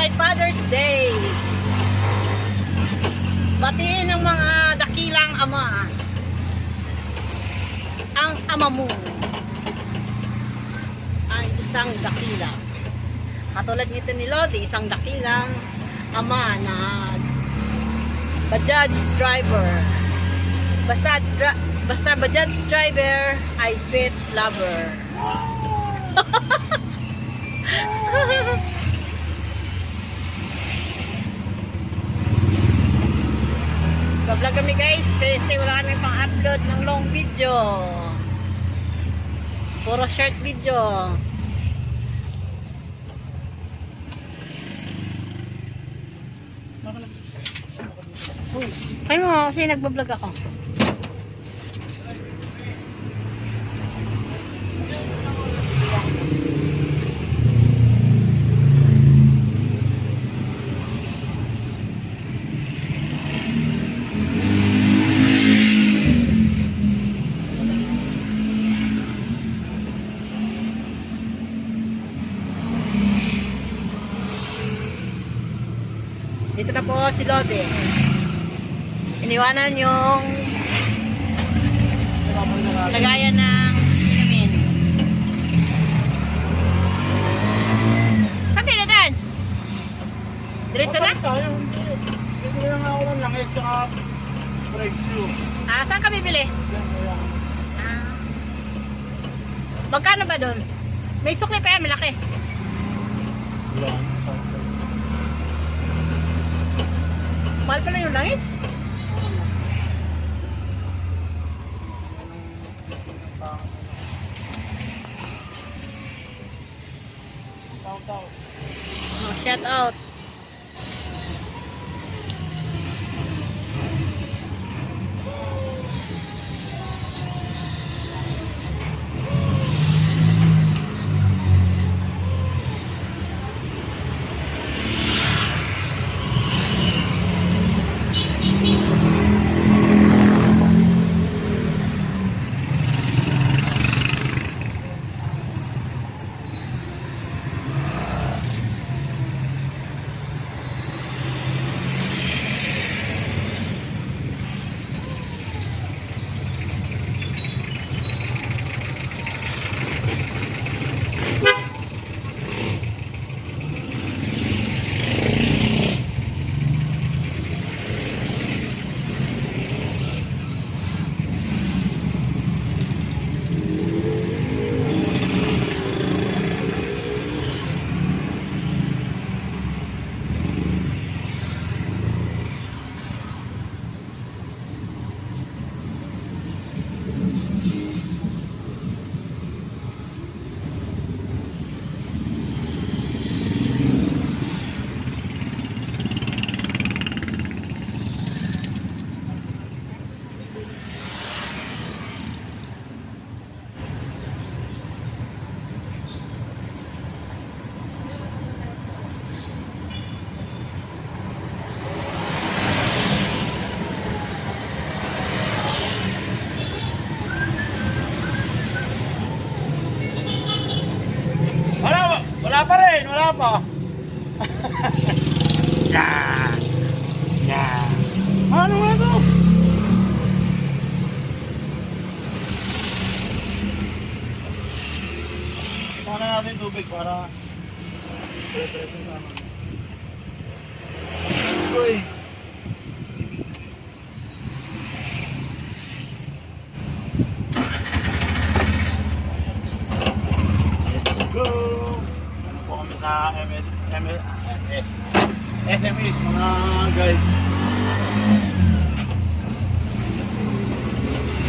kay Father's Day. Batiin ng mga dakilang ama. Ang ama mo ay isang dakila. Katulad nito ni Lodi, isang dakilang ama na Bajaj driver. Basta Bajaj driver ay sweet lover. Vlog kami guys kasi wala kami pang upload ng long video, puro short video. Kaya mo kasi nagbablog ako. Dito na po si Lodi. Iniwanan yung lagayan ng inumin. Saan tayo na? Diretso na? Bibili lang ako ng langis sa brake shoe. Saan ka bibili? Magkano ba doon? May sukli pa yan, malaki. Yan. Mahal pala yung langis? Shout out. Wala pa rin, wala pa. Yan. Yan. Ano nga ito? Ito na natin tubig para pre-press na naman. Uy. Sa SMEs mga guys.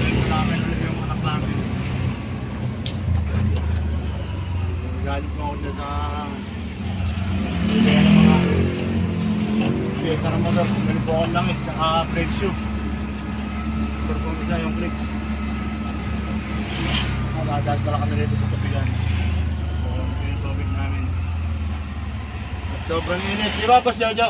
Ito namin ulit yung anak namin. Galit ko ako dyan sa mga pyesa ng motor. Ganun po akong langis, saka brake shoe. Pero kung isa yung click. Dahil pala kami rito sa tubigan. Tubig namin. At sobrang init, di ba, Boss Jojo?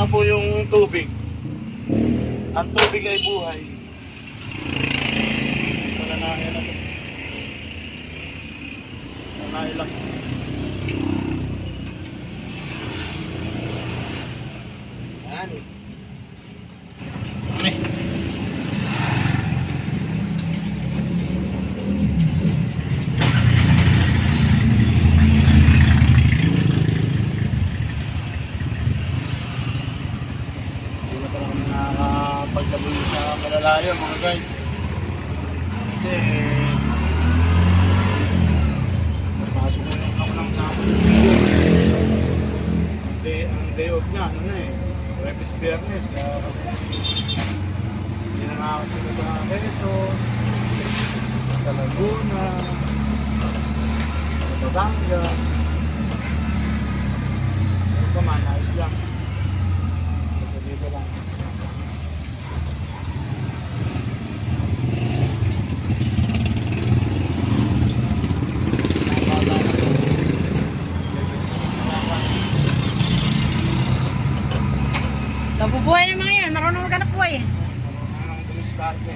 na po yung tubig. Ang tubig ay buhay. Wala na yan ako. Nailang. Yan. Kami. Hindi na pala kami nakakapaglaboy sa malalayo mga guys. Kasi pasok ko yung ako ng sapo. Ang day off niya, ano na eh. Webis Biyernes, kaya hindi na nakakapaglaboy sa Quezon, sa Laguna, sa Batangas. Ano pa man, ayos lang. Dito lang. Nabubuhay ng mga yan. Marunong maghanap buhay. Ang tumiskarte.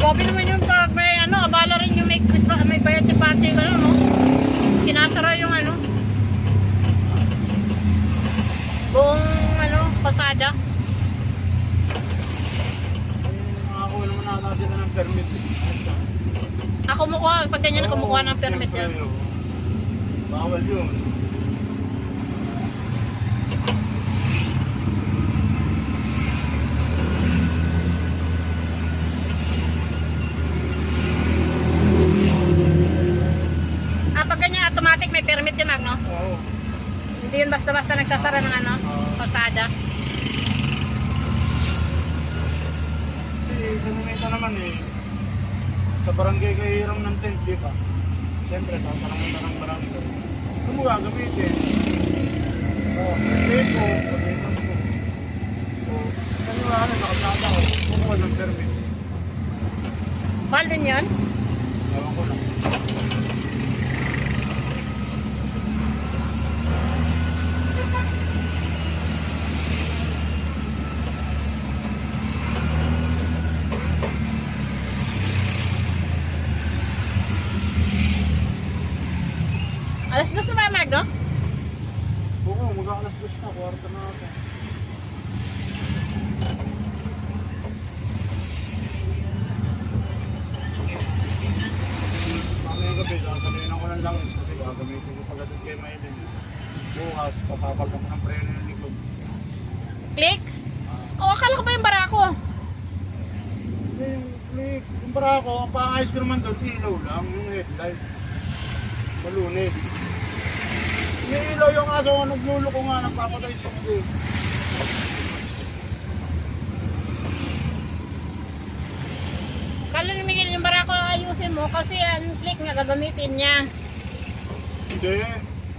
Grabe naman yung pag may ano, abala rin yung may Christmas, may birthday party, gano'n, no? Sinasara yung ano, buong ano, pasada. Nakakuha naman nata sila ng permit. Ako kumukuha, pag ganyan na kumukuha ng permit niya. Bawal yun. Pag ganyan, automatic may permit yun, Magno? Oo. Hindi yun basta-basta nagsasara ng ano, pasada. Kasi kanimita naman eh. Sa barangay kayo hirang ng tent, di ba? Siyempre, tatanong mo ng barangay. Ano mo gagamitin? Oo, pagkiko, pagkiko mo. Oo, kaniwala, nakasada ko. Kumuha ng permit. Mahal din yun? Ewan ko lang. Alas 2 na ba, Magno? Oo, mag-aalas 2 na, kwarta na ako. Mamayang gabi, sasabihin ko ng langis kasi gagamitin ko pagdating kay Maylin. Bukas, papapag ako ng preno ng likod. Click? O, akala ko ba yung barako? Yung barako, ang pangayos ko naman doon, ilaw lang, yung headlight. Malunis. Yung ilaw yung aso, nagluluko nga, nagpapatay siya ko. Kala ni Miguel yung barako ayusin mo kasi ang click nga gagamitin niya. Hindi.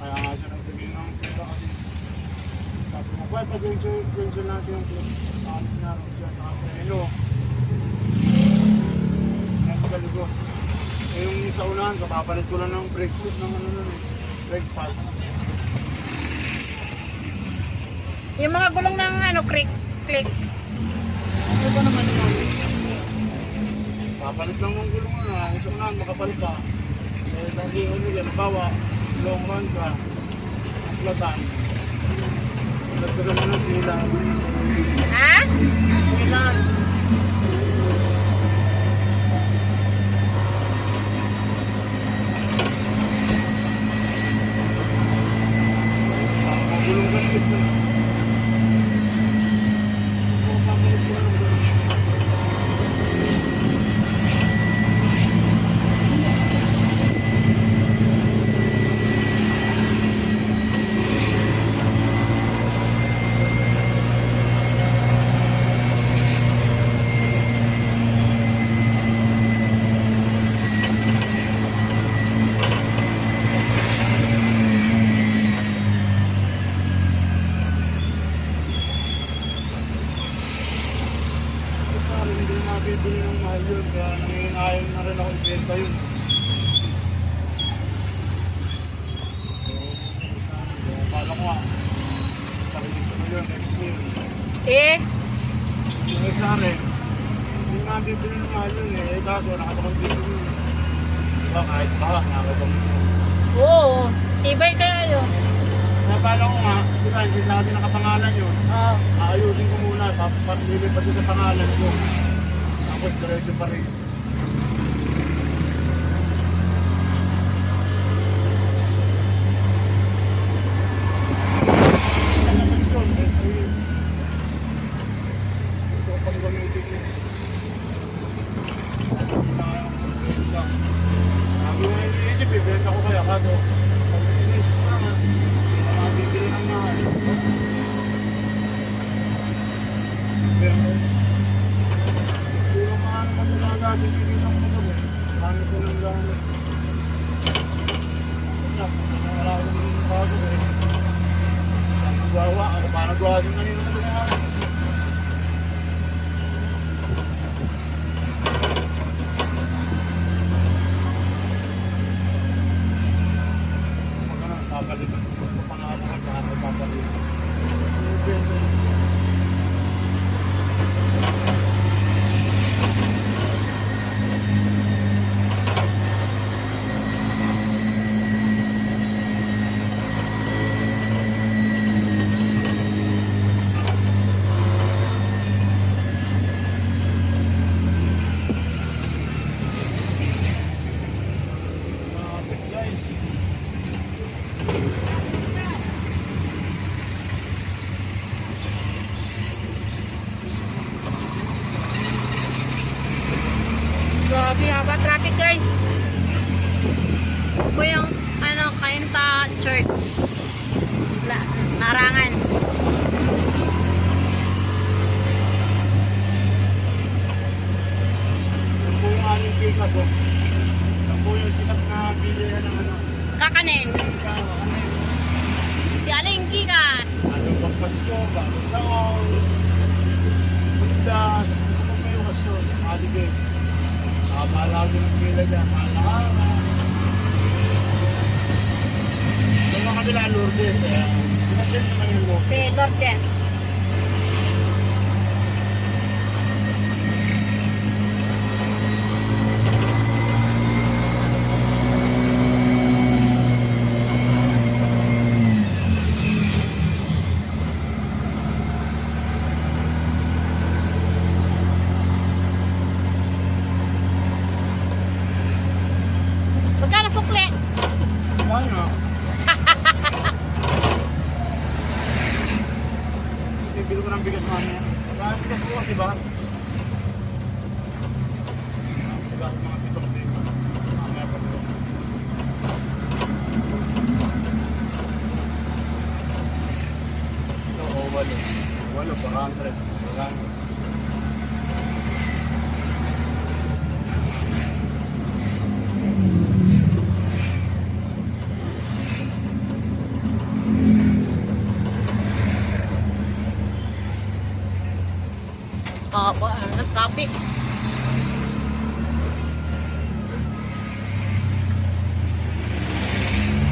Kaya nga siya nagbigay ng pera kasi sabi mo, pwede pag-cancel natin yung clip. Nakalis na rin siya, nakapreno. Yan sa likod. Eh yung sa unahan, kapapalit ko lang ng brake shoot ng ano nun eh. Brake pad. Yung mga gulong ng ano, click. Ano ba naman yun? Papalit lang ng gulong na. Kung sa unahan, makapalit ka. Eh, lagi ano yan, bawa, long run ka. Aklatan. Nagkaroon mo ng sila. Ha? Silan. mahal yun. Kaya nangingayon na rin ako ibenta yun. Kala ko nga, sarili ko na yun, next year. Eh, Yung XR hindi nga bibili ng mahal yun eh. Kaso nakasakot dito yun. Diba kahit baka, nakakabang yun. oo. Tibay kaya yun. Napala ko nga, diba hindi sa akin nakapangalan yun. Oo. Aayusin ko muna, tapos lilipat ko sa pangalan ko. Tapos diretso pa rin. Nalabas yun, eh, gusto ko pang gamitin yun. Sabi nga iniisip, ibenta ko kaya kaso pag iniisip ko naman, hindi na mabibili ng mahal. Pero hindi ko maano matalaga sa bibili ng motor eh. Marami ko lang gamit. Wala ko naman yung kaso eh. Nagawa, ako pa nagawa din kanina na ginawa. Papalitan ko sa pangako at saka papalitan. Guys. Grabe, haba traffic guys. Ito yung ano, Kainta Church. Narangan. Yan po yung aming kikas oh. Yan po yung sikat na bilihan ng ano. Kakanin. Si Aling Gigas. Ano pang Pasko, bagong taon, bundas, ano pang may Pasko, aligay. Malagi ng pila dyan, mahal. Sa mga kanila, Lourdes, pinagyan naman yung Lourdes. Si Lourdes. Magkano sukle? Wala na. Bibili ko ng bigas mamaya. Ang bigas ko kasi ba? Bigas ko mga pitong dito. Mamaya pa dito. Ito, walo. Walo, 400. 400. Traffic.